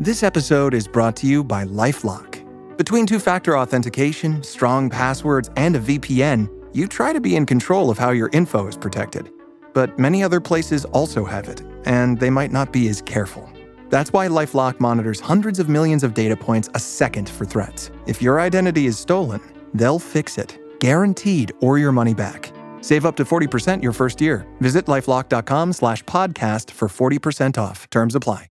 This episode is brought to you by LifeLock. Between two-factor authentication, strong passwords, and a VPN, you try to be in control of how your info is protected. But many other places also have it, and they might not be as careful. That's why LifeLock monitors hundreds of millions of data points a second for threats. If your identity is stolen, they'll fix it, guaranteed, or your money back. Save up to 40% your first year. Visit lifelock.com/podcast for 40% off. Terms apply.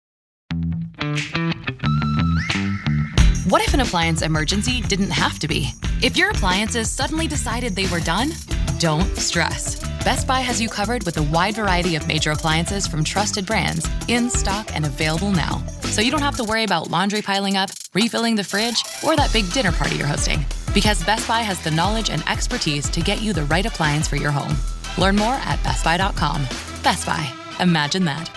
What if an appliance emergency didn't have to be? If your appliances suddenly decided they were done, don't stress. Best Buy has you covered with a wide variety of major appliances from trusted brands, in stock and available now. So you don't have to worry about laundry piling up, refilling the fridge, or that big dinner party you're hosting. Because Best Buy has the knowledge and expertise to get you the right appliance for your home. Learn more at bestbuy.com. Best Buy. Imagine that.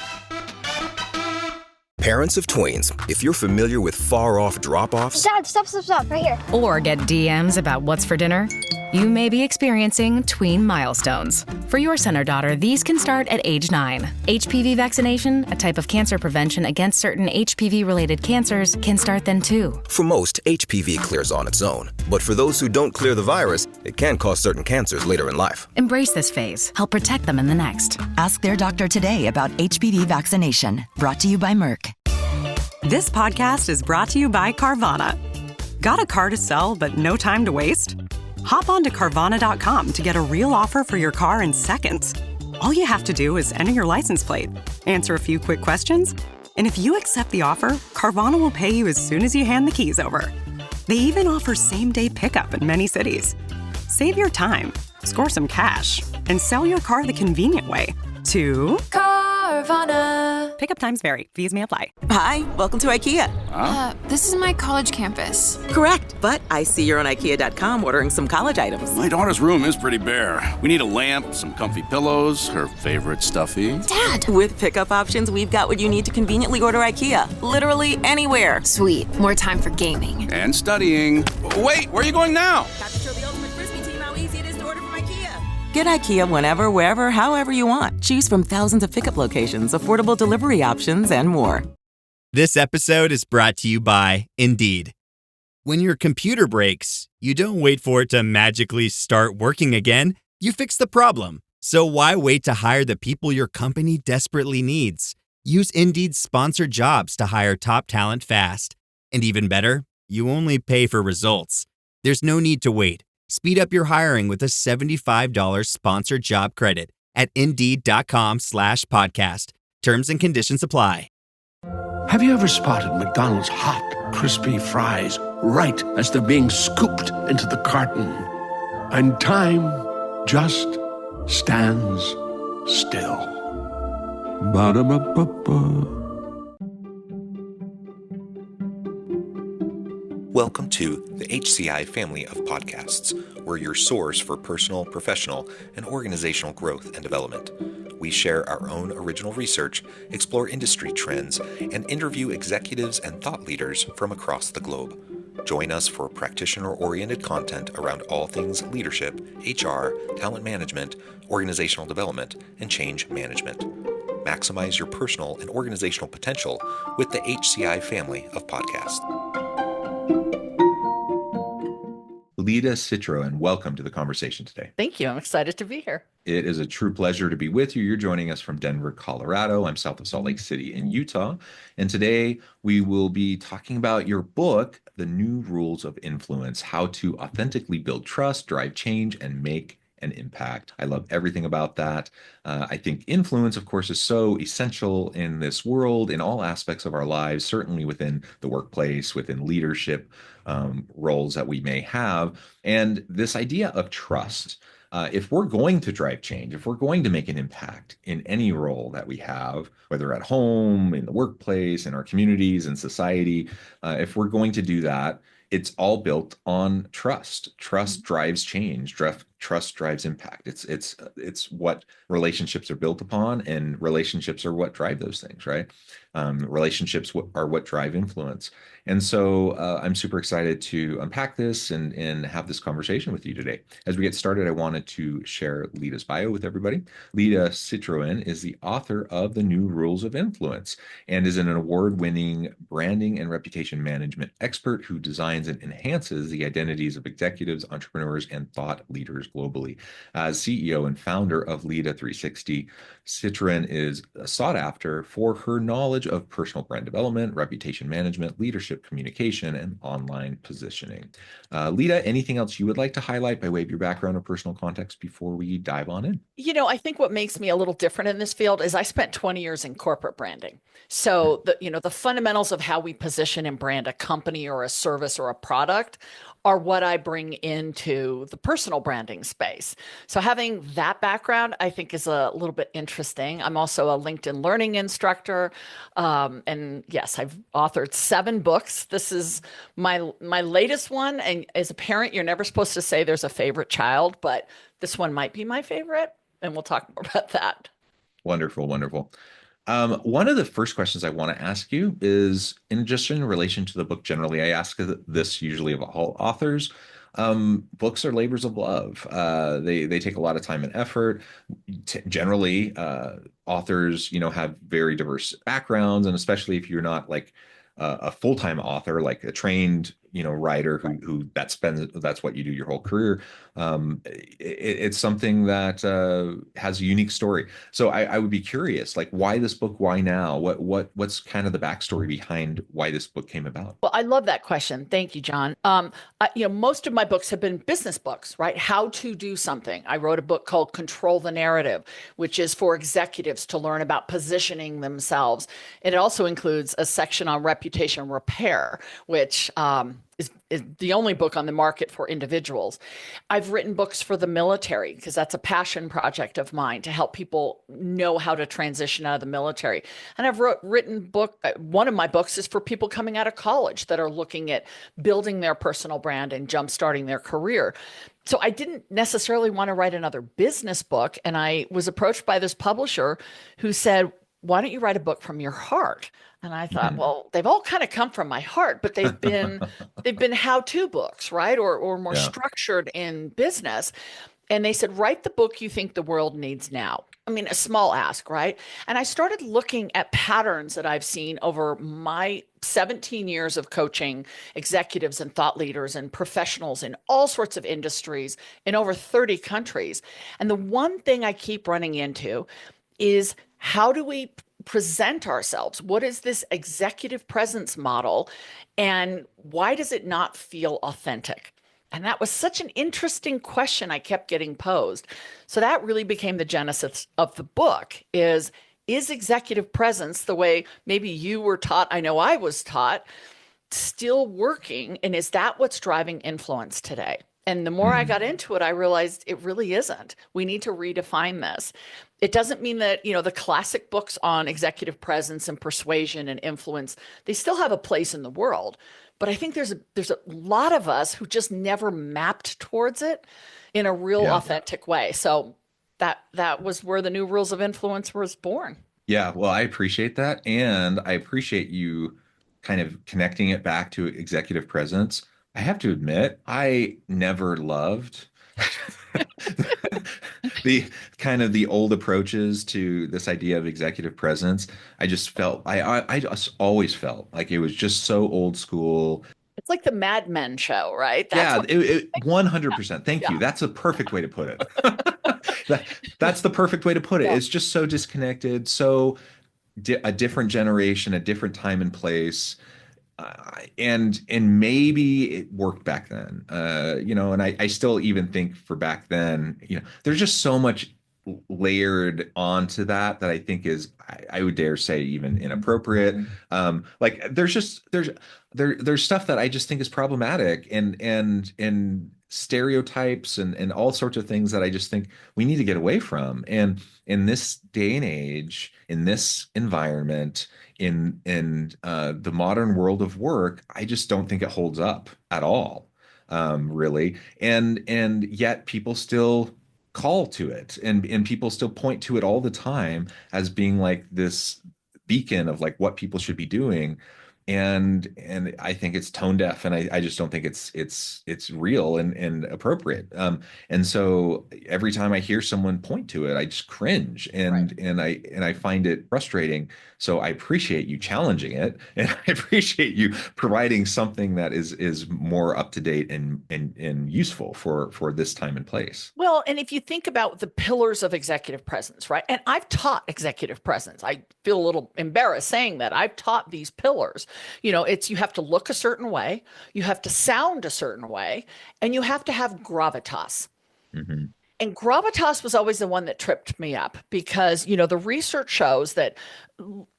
Parents of tweens, if you're familiar with far-off drop-offs... Dad, stop, right here. Or get DMs about what's for dinner, you may be experiencing tween milestones. For your son or daughter, these can start at age 9. HPV vaccination, a type of cancer prevention against certain HPV-related cancers, can start then too. For most, HPV clears on its own. But for those who don't clear the virus, it can cause certain cancers later in life. Embrace this phase. Help protect them in the next. Ask their doctor today about HPV vaccination. Brought to you by Merck. This podcast is brought to you by Carvana. Got a car to sell but no time to waste? Hop on to Carvana.com to get a real offer for your car in seconds. All you have to do is enter your license plate, answer a few quick questions, and if you accept the offer, Carvana will pay you as soon as you hand the keys over. They even offer same-day pickup in many cities. Save your time, score some cash, and sell your car the convenient way to Carvana. Pickup times vary. Fees may apply. Hi, welcome to IKEA. This is my college campus. Correct, but I see you're on IKEA.com ordering some college items. My daughter's room is pretty bare. We need a lamp, some comfy pillows, her favorite stuffy. Dad! With pickup options, we've got what you need to conveniently order IKEA. Literally anywhere. Sweet. More time for gaming. And studying. Wait, where are you going now? Got to show the ultimate Frisbee team how easy it is to order from IKEA. Get IKEA whenever, wherever, however you want. Choose from thousands of pickup locations, affordable delivery options, and more. This episode is brought to you by Indeed. When your computer breaks, you don't wait for it to magically start working again. You fix the problem. So why wait to hire the people your company desperately needs? Use Indeed's sponsored jobs to hire top talent fast. And even better, you only pay for results. There's no need to wait. Speed up your hiring with a $75 sponsored job credit at Indeed.com/podcast. Terms and conditions apply. Have you ever spotted McDonald's hot, crispy fries right as they're being scooped into the carton? And time just stands still. Ba-da-ba-ba-ba. Welcome to the HCI family of podcasts. We're your source for personal, professional, and organizational growth and development. We share our own original research, explore industry trends, and interview executives and thought leaders from across the globe. Join us for practitioner-oriented content around all things leadership, HR, talent management, organizational development, and change management. Maximize your personal and organizational potential with the HCI family of podcasts. Lida Citroën, welcome to the conversation today. Thank you. I'm excited to be here. It is a true pleasure to be with you. You're joining us from Denver, Colorado. I'm south of Salt Lake City in Utah. And today we will be talking about your book, The New Rules of Influence: How to Authentically Build Trust, Drive Change, and Make an Impact. I love everything about that. I think influence, of course, is so essential in this world, in all aspects of our lives, certainly within the workplace, within leadership roles that we may have. And this idea of trust, if we're going to drive change, if we're going to make an impact in any role that we have, whether at home, in the workplace, in our communities, in society, if we're going to do that, it's all built on trust. Trust drives change. Trust drives impact. It's what relationships are built upon, and relationships are what drive those things, right? Relationships are what drive influence. And so I'm super excited to unpack this and have this conversation with you today. As we get started, I wanted to share Lida's bio with everybody. Lida Citroën is the author of The New Rules of Influence and is an award-winning branding and reputation management expert who designs and enhances the identities of executives, entrepreneurs, and thought leaders globally. As CEO and founder of Lida 360, Citroën is sought after for her knowledge of personal brand development, reputation management, leadership communication, and online positioning. Lida, anything else you would like to highlight by way of your background or personal context before we dive on in? I think what makes me a little different in this field is I spent 20 years in corporate branding. So the fundamentals of how we position and brand a company or a service or a product are what I bring into the personal branding space. So having that background, I think, is a little bit interesting. I'm also a LinkedIn learning instructor. And yes, I've authored 7 books. This is my latest one. And as a parent, you're never supposed to say there's a favorite child, but this one might be my favorite. And we'll talk more about that. Wonderful, wonderful. One of the first questions I want to ask you is in relation to the book generally. I ask this usually of all authors. Books are labors of love. They take a lot of time and effort. Generally, authors, have very diverse backgrounds, and especially if you're not like a full-time author, like a trained, writer who that's what you do your whole career. It's something that has a unique story. So I would be curious, like, why this book? Why now? What's kind of the backstory behind why this book came about? Well, I love that question. Thank you, John. Most of my books have been business books, right? How to do something. I wrote a book called Control the Narrative, which is for executives to learn about positioning themselves. And it also includes a section on reputation repair, which is the only book on the market for individuals. I've written books for the military because that's a passion project of mine, to help people know how to transition out of the military. And I've written one of my books is for people coming out of college that are looking at building their personal brand and jumpstarting their career. So I didn't necessarily want to write another business book. And I was approached by this publisher who said, why don't you write a book from your heart? And I thought, well, they've all kind of come from my heart, but they've been how-to books, right? Or more structured in business. And they said, write the book you think the world needs now. I mean, a small ask, right? And I started looking at patterns that I've seen over my 17 years of coaching executives and thought leaders and professionals in all sorts of industries in over 30 countries. And the one thing I keep running into is, how do we present ourselves? What is this executive presence model? And why does it not feel authentic? And that was such an interesting question I kept getting posed. So that really became the genesis of the book is executive presence, the way maybe you were taught, I know I was taught, still working? And is that what's driving influence today? And the more I got into it, I realized it really isn't. We need to redefine this. It doesn't mean that, the classic books on executive presence and persuasion and influence, they still have a place in the world. But I think there's a lot of us who just never mapped towards it in a real authentic way. So that was where the New Rules of Influence was born. Yeah, well, I appreciate that. And I appreciate you kind of connecting it back to executive presence. I have to admit, I never loved the old approaches to this idea of executive presence. I just felt I just always felt like it was just so old school. It's like the Mad Men show, right? That's 100%. Thank you. That's a perfect way to put it. That's the perfect way to put it. Yeah. It's just so disconnected, so a different generation, a different time and place. And maybe it worked back then, and I still even think for back then, there's just so much layered onto that I think is, I would dare say, even inappropriate. Like there's stuff that I just think is problematic and stereotypes and all sorts of things that I just think we need to get away from. And in this day and age, in this environment, in the modern world of work, I just don't think it holds up at all, really. And yet people still call to it, and people still point to it all the time as being like this beacon of like what people should be doing. And I think it's tone deaf, and I just don't think it's real and appropriate. And so every time I hear someone point to it, I just cringe, and I find it frustrating. So I appreciate you challenging it, and I appreciate you providing something that is more up to date and useful for this time and place. Well, and if you think about the pillars of executive presence, right? And I've taught executive presence. I feel a little embarrassed saying that. I've taught these pillars. You have to look a certain way, you have to sound a certain way, and you have to have gravitas. Mm-hmm. And gravitas was always the one that tripped me up because, the research shows that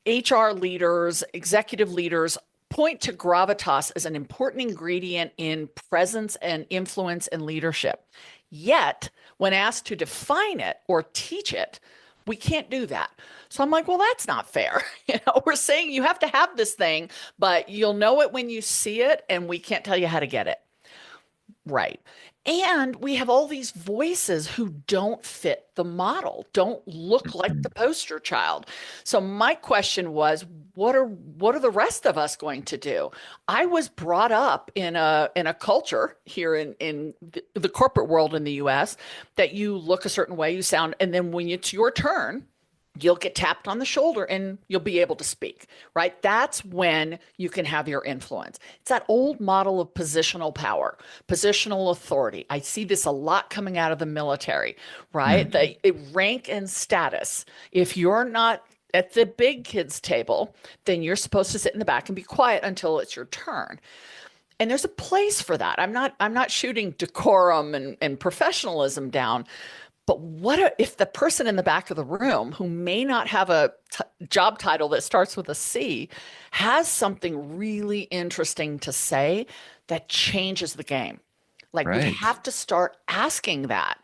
HR leaders, executive leaders point to gravitas as an important ingredient in presence and influence and leadership. Yet, when asked to define it or teach it, we can't do that. So I'm like, well, that's not fair. We're saying you have to have this thing, but you'll know it when you see it, and we can't tell you how to get it. Right. And we have all these voices who don't fit the model, don't look like the poster child. So my question was, what are the rest of us going to do? I was brought up in a culture here in the corporate world in the US that you look a certain way, you sound, and then when it's your turn, you'll get tapped on the shoulder and you'll be able to speak, right? That's when you can have your influence. It's that old model of positional power, positional authority. I see this a lot coming out of the military, right? The rank and status. If you're not at the big kids table, then you're supposed to sit in the back and be quiet until it's your turn. And there's a place for that. I'm not shooting decorum and professionalism down. But what if the person in the back of the room who may not have a job title that starts with a C has something really interesting to say that changes the game? Like we have to start asking that.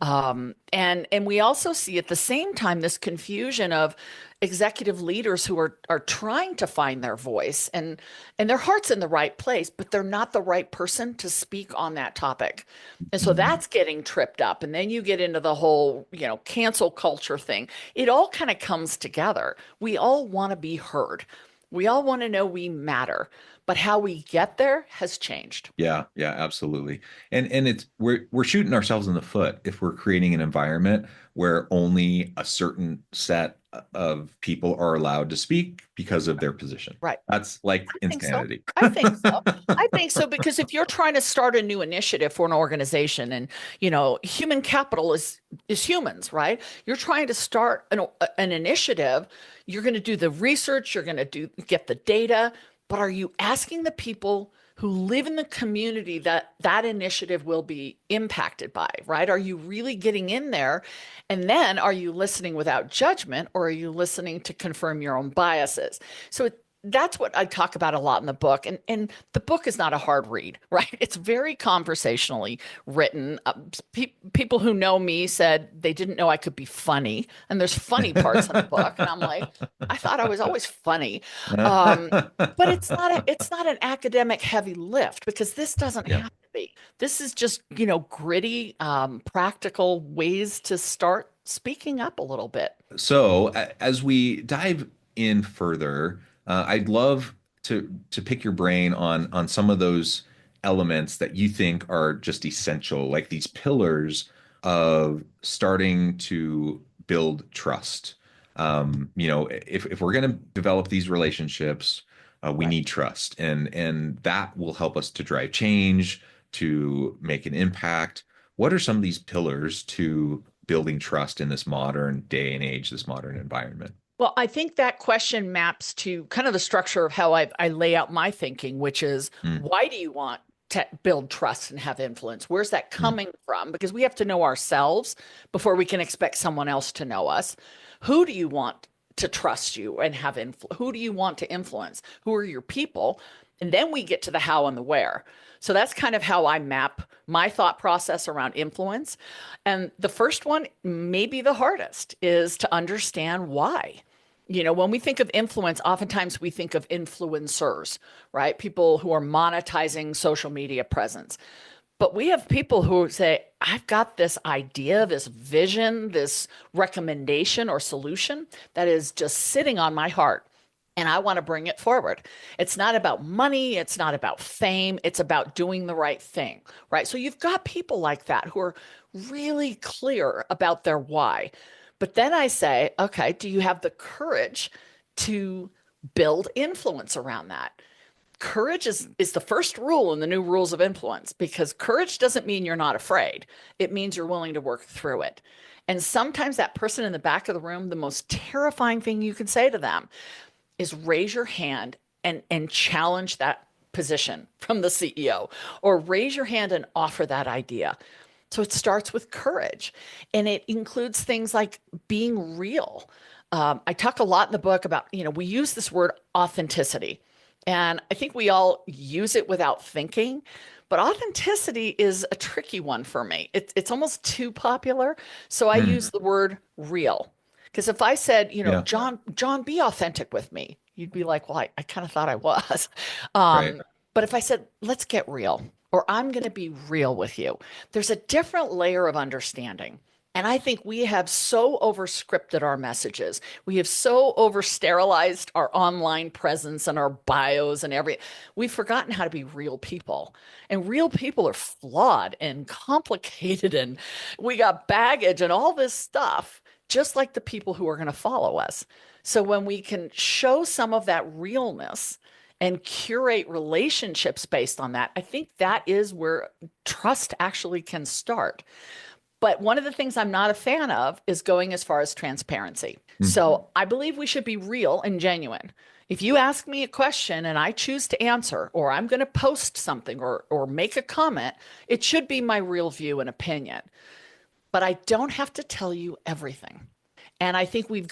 And we also see at the same time this confusion of executive leaders who are trying to find their voice and their heart's in the right place, but they're not the right person to speak on that topic. And so that's getting tripped up. And then you get into the whole, cancel culture thing. It all kind of comes together. We all want to be heard. We all want to know we matter, but how we get there has changed. Yeah, absolutely. And we're shooting ourselves in the foot if we're creating an environment where only a certain set of people are allowed to speak because of their position. Right. That's like insanity. I think so. I think so, because if you're trying to start a new initiative for an organization, and human capital is humans, right? You're trying to start an initiative. You're going to do the research. You're going to get the data. But are you asking the people who live in the community that initiative will be impacted by, right? Are you really getting in there? And then are you listening without judgment, or are you listening to confirm your own biases? So that's what I talk about a lot in the book. And the book is not a hard read, right? It's very conversationally written. People who know me said they didn't know I could be funny. And there's funny parts in the book. And I'm like, I thought I was always funny. But it's not an academic heavy lift, because this doesn't have to be. This is just, gritty, practical ways to start speaking up a little bit. So as we dive in further, I'd love to pick your brain on some of those elements that you think are just essential, like these pillars of starting to build trust. If we're going to develop these relationships, we need trust, and that will help us to drive change, to make an impact. What are some of these pillars to building trust in this modern day and age, this modern environment? Well, I think that question maps to kind of the structure of how I lay out my thinking, which is why do you want to build trust and have influence? Where's that coming from? Because we have to know ourselves before we can expect someone else to know us. Who do you want to trust you and have influence? Who do you want to influence? Who are your people? And then we get to the how and the where. So that's kind of how I map my thought process around influence. And the first one, maybe the hardest, is to understand why. When we think of influence, oftentimes we think of influencers, right? People who are monetizing social media presence. But we have people who say, I've got this idea, this vision, this recommendation or solution that is just sitting on my heart, and I want to bring it forward. It's not about money. It's not about fame. It's about doing the right thing, right? So you've got people like that who are really clear about their why. But then I say, okay, do you have the courage to build influence around that? Courage is the first rule in the new rules of influence, because courage doesn't mean you're not afraid. It means you're willing to work through it. And sometimes that person in the back of the room, the most terrifying thing you can say to them is raise your hand and challenge that position from the CEO, or raise your hand and offer that idea. So it starts with courage, and it includes things like being real. I talk a lot in the book about, we use this word authenticity. And I think we all use it without thinking, but authenticity is a tricky one for me. It's almost too popular. So I use the word real. Because if I said, John, be authentic with me, you'd be like, well, I kind of thought I was. Right. But if I said, let's get real, or I'm going to be real with you, there's a different layer of understanding. And I think we have so overscripted our messages. We have so over-sterilized our online presence and our bios and everything. We've forgotten how to be real people. And real people are flawed and complicated, and we got baggage and all this stuff, just like the people who are going to follow us. So when we can show some of that realness and curate relationships based on that, I think that is where trust actually can start. But one of the things I'm not a fan of is going as far as transparency. So I believe we should be real and genuine. If you ask me a question and I choose to answer, or I'm going to post something or make a comment, it should be my real view and opinion. But I don't have to tell you everything. And I think we've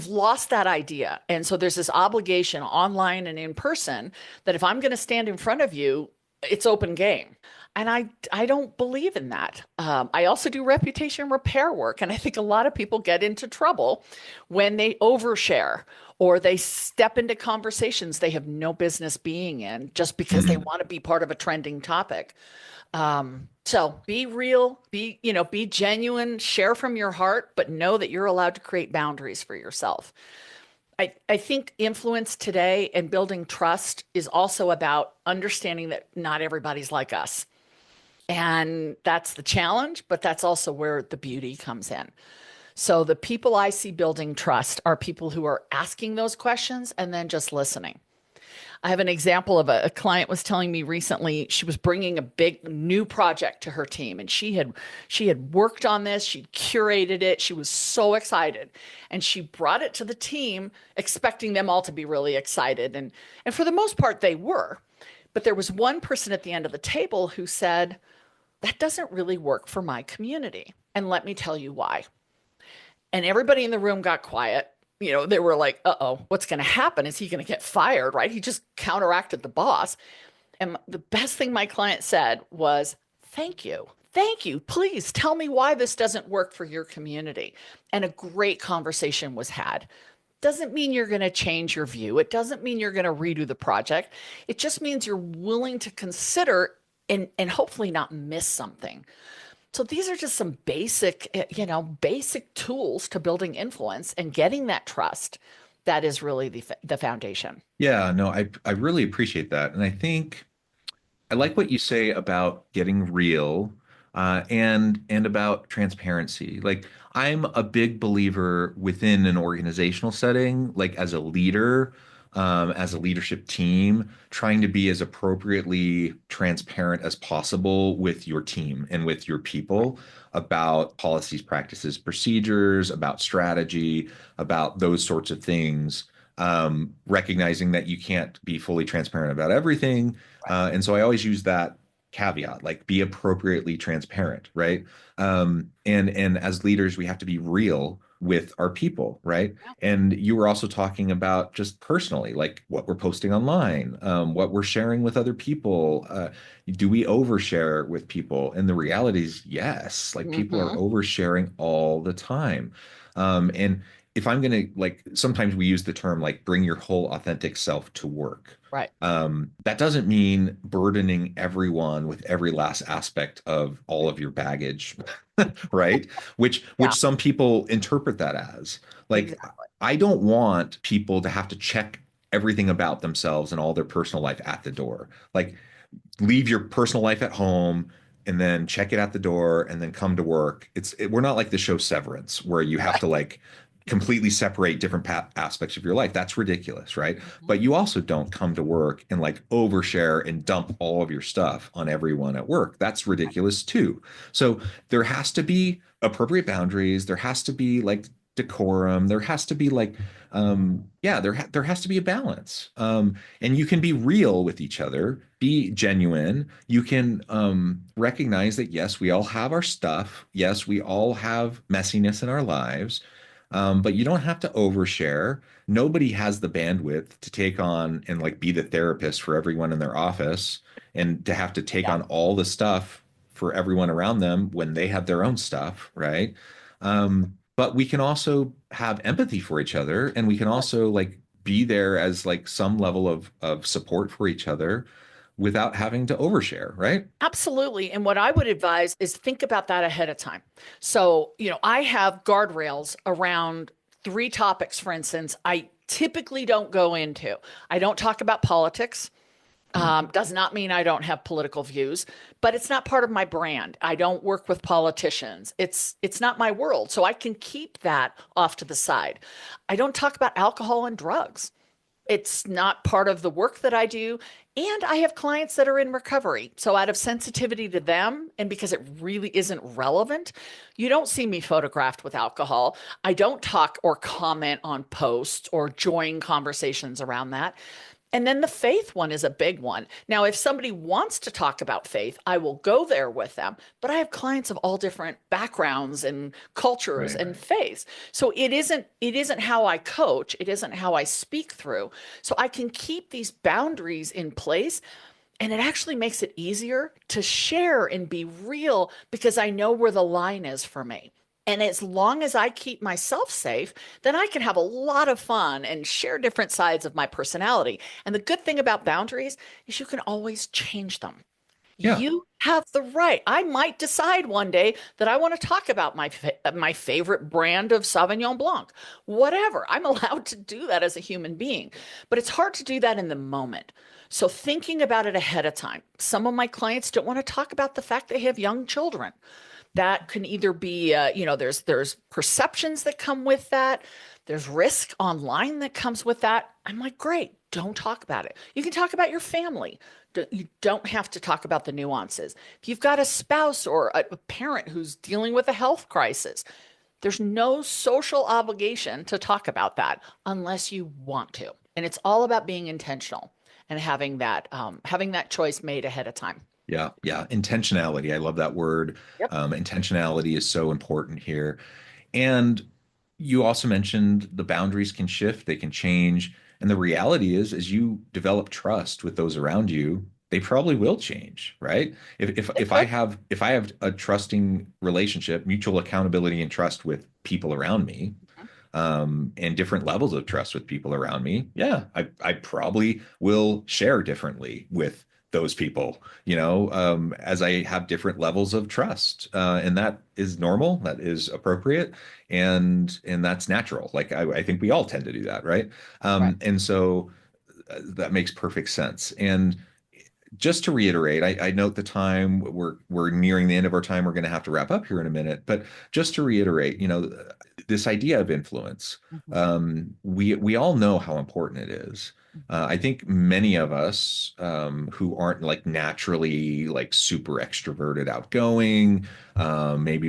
lost that idea. And so there's this obligation online and in person that if I'm going to stand in front of you, it's open game. And I don't believe in that. I also do reputation repair work. And I think a lot of people get into trouble when they overshare or they step into conversations they have no business being in just because they want to be part of a trending topic. So be real, be genuine, share from your heart, but know that you're allowed to create boundaries for yourself. I think influence today and building trust is also about understanding that not everybody's like us. And that's the challenge, but that's also where the beauty comes in. So the people I see building trust are people who are asking those questions and then just listening. I have an example of a client was telling me recently, she was bringing a big new project to her team, and she had worked on this, she curated it, she was so excited, and she brought it to the team expecting them all to be really excited. And for the most part, they were. But there was one person at the end of the table who said, that doesn't really work for my community. And let me tell you why. And everybody in the room got quiet. They were like, uh-oh, what's going to happen? Is he going to get fired, right? He just counteracted the boss. And the best thing my client said was, thank you. Thank you. Please tell me why this doesn't work for your community. And a great conversation was had. Doesn't mean you're going to change your view. It doesn't mean you're going to redo the project. It just means you're willing to consider and hopefully not miss something. So these are just some basic tools to building influence and getting that trust. That is really the foundation. Yeah, no, I really appreciate that. And I think I like what you say about getting real and about transparency. Like, I'm a big believer within an organizational setting, like as a leader, as a leadership team, trying to be as appropriately transparent as possible with your team and with your people about policies, practices, procedures, about strategy, about those sorts of things, recognizing that you can't be fully transparent about everything. And so I always use that caveat, like be appropriately transparent, right? And as leaders, we have to be real with our people, right? And you were also talking about just personally, like what we're posting online, what we're sharing with other people. Do we overshare with people? And the reality is, yes, like people are oversharing all the time. And if I'm going to, like, sometimes we use the term like bring your whole authentic self to work. Right. That doesn't mean burdening everyone with every last aspect of all of your baggage, right? Which Yeah. some people interpret that as like, Exactly. I don't want people to have to check everything about themselves and all their personal life at the door. Like, leave your personal life at home and then check it at the door and then come to work. We're not like the show Severance where you have to like completely separate different aspects of your life. That's ridiculous, right? But you also don't come to work and like overshare and dump all of your stuff on everyone at work. That's ridiculous too. So there has to be appropriate boundaries. There has to be like decorum. There has to be like, there has to be a balance. And you can be real with each other, be genuine. You can recognize that, yes, we all have our stuff. Yes, we all have messiness in our lives. But you don't have to overshare. Nobody has the bandwidth to take on and like be the therapist for everyone in their office and to have to take on all the stuff for everyone around them when they have their own stuff, right? But we can also have empathy for each other, and we can also like be there as like some level of support for each other without having to overshare, right? Absolutely. And what I would advise is think about that ahead of time. So, I have guardrails around 3 topics, for instance, I typically don't go into. I don't talk about politics. Does not mean I don't have political views, but it's not part of my brand. I don't work with politicians. It's not my world. So I can keep that off to the side. I don't talk about alcohol and drugs. It's not part of the work that I do. And I have clients that are in recovery. So out of sensitivity to them, and because it really isn't relevant, you don't see me photographed with alcohol. I don't talk or comment on posts or join conversations around that. And then the faith one is a big one. Now, if somebody wants to talk about faith, I will go there with them. But I have clients of all different backgrounds and cultures and faiths. So it isn't how I coach. It isn't how I speak through. So I can keep these boundaries in place. And it actually makes it easier to share and be real because I know where the line is for me. And as long as I keep myself safe, then I can have a lot of fun and share different sides of my personality. And the good thing about boundaries is you can always change them. Yeah. You have the right. I might decide one day that I want to talk about my favorite brand of Sauvignon Blanc, whatever. I'm allowed to do that as a human being, but it's hard to do that in the moment. So thinking about it ahead of time. Some of my clients don't want to talk about the fact they have young children. That can either be, there's perceptions that come with that. There's risk online that comes with that. I'm like, great, don't talk about it. You can talk about your family. You don't have to talk about the nuances. If you've got a spouse or a parent who's dealing with a health crisis, there's no social obligation to talk about that unless you want to. And it's all about being intentional and having that choice made ahead of time. Yeah. Intentionality. I love that word. Yep. Intentionality is so important here. And you also mentioned the boundaries can shift, they can change. And the reality is, as you develop trust with those around you, they probably will change, right? If I have a trusting relationship, mutual accountability and trust with people around me, and different levels of trust with people around me, I probably will share differently with those people, as I have different levels of trust, and that is normal, that is appropriate, and that's natural. Like I think we all tend to do that, right? And so that makes perfect sense. And just to reiterate, I note the time, we're nearing the end of our time. We're going to have to wrap up here in a minute, but just to reiterate, this idea of influence, we all know how important it is. I think many of us who aren't like naturally like super extroverted, outgoing, maybe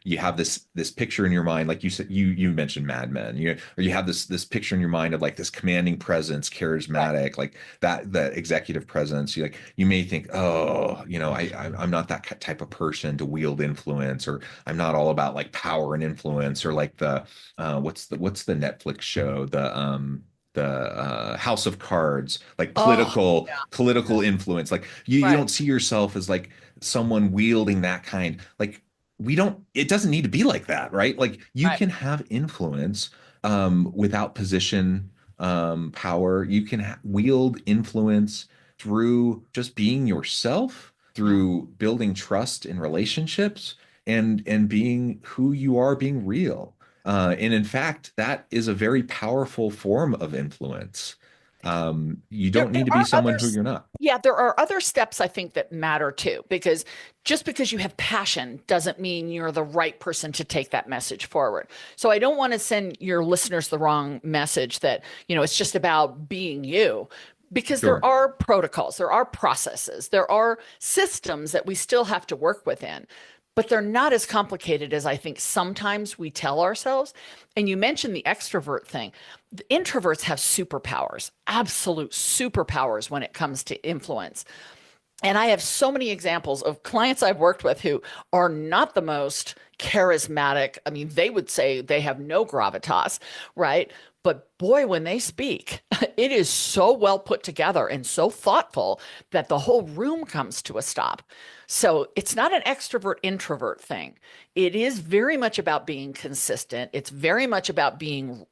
you have this picture in your mind, like you said, you mentioned Mad Men, or you have this picture in your mind of like this commanding presence, charismatic, like that executive presence. You may think, oh, I'm not that type of person to wield influence, or I'm not all about like power and influence, or like the what's the Netflix show, the House of Cards, like political influence. Like you don't see yourself as like someone wielding that kind. Like it doesn't need to be like that, right? Like you can have influence without position, power. You can wield influence through just being yourself, through building trust in relationships, and being who you are, being real. And in fact, that is a very powerful form of influence. You don't need to be someone who you're not. Yeah, there are other steps I think that matter too, because just because you have passion doesn't mean you're the right person to take that message forward. So I don't want to send your listeners the wrong message that, it's just about being you. Because Sure. there are protocols, there are processes, there are systems that we still have to work within, but they're not as complicated as I think sometimes we tell ourselves. And you mentioned the extrovert thing. The introverts have superpowers, absolute superpowers when it comes to influence. And I have so many examples of clients I've worked with who are not the most charismatic. I mean, they would say they have no gravitas, right? But boy, when they speak, it is so well put together and so thoughtful that the whole room comes to a stop. So it's not an extrovert introvert thing. It is very much about being consistent. It's very much about being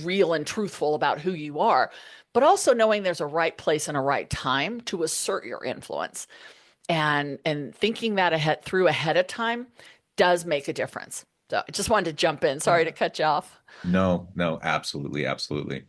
real and truthful about who you are, but also knowing there's a right place and a right time to assert your influence. And thinking that ahead of time does make a difference. So I just wanted to jump in. Sorry to cut you off. No, absolutely, absolutely.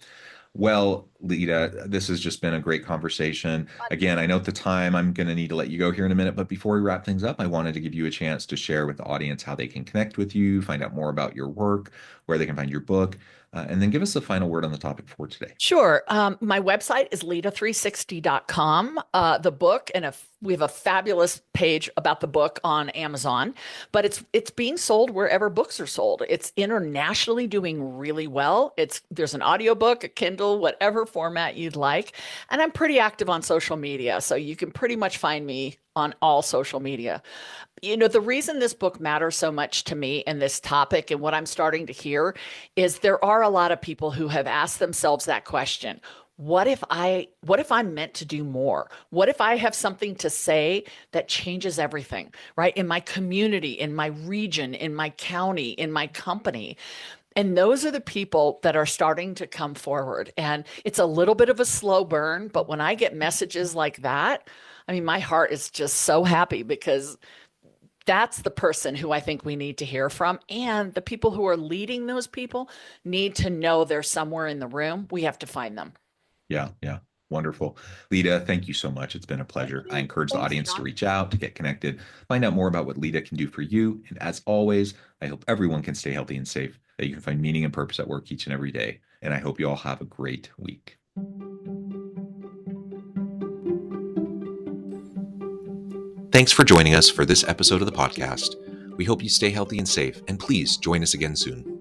Well, Lida, this has just been a great conversation. Again, I know at the time I'm going to need to let you go here in a minute, but before we wrap things up, I wanted to give you a chance to share with the audience how they can connect with you, find out more about your work, where they can find your book, and then give us the final word on the topic for today. Sure. My website is lida360.com. The book, and we have a fabulous page about the book on Amazon, but it's being sold wherever books are sold. It's internationally doing really well. There's an audiobook, a Kindle, whatever format you'd like. And I'm pretty active on social media, so you can pretty much find me on all social media. The reason this book matters so much to me and this topic and what I'm starting to hear is there are a lot of people who have asked themselves that question. What if I'm meant to do more? What if I have something to say that changes everything, right? In my community, in my region, in my county, in my company. And those are the people that are starting to come forward. And it's a little bit of a slow burn, but when I get messages like that, I mean, my heart is just so happy because that's the person who I think we need to hear from. And the people who are leading those people need to know they're somewhere in the room. We have to find them. Yeah. Wonderful. Lida, thank you so much. It's been a pleasure. I encourage the audience to reach out, to get connected, find out more about what Lida can do for you. And as always, I hope everyone can stay healthy and safe, that you can find meaning and purpose at work each and every day. And I hope you all have a great week. Thanks for joining us for this episode of the podcast. We hope you stay healthy and safe, and please join us again soon.